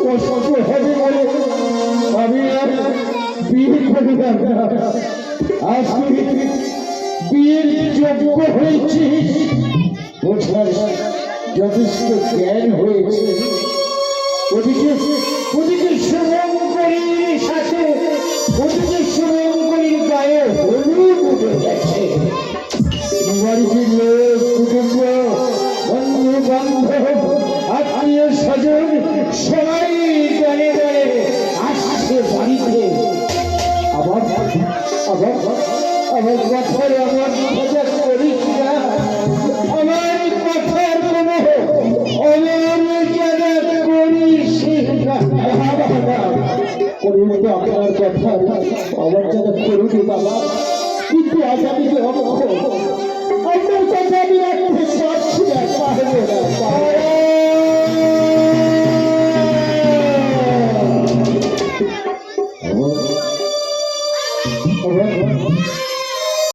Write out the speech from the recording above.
কষ্ট হবে বলে আমি আর বিয়ে করিলাম না। আজ তুই বিয়ের যোগ্য হয়েছিস, বোঝার যথেষ্ট জ্ঞান হয়েছে। ওদিকে ওদিকে শুভঙ্করীর সাথে ওদিকে শুভঙ্করীর গায়ে হলুদ উঠে গেছে। বাড়িতে লোক কুটুম্ব বন্ধু বান্ধব আত্মীয় স্বজন সবাই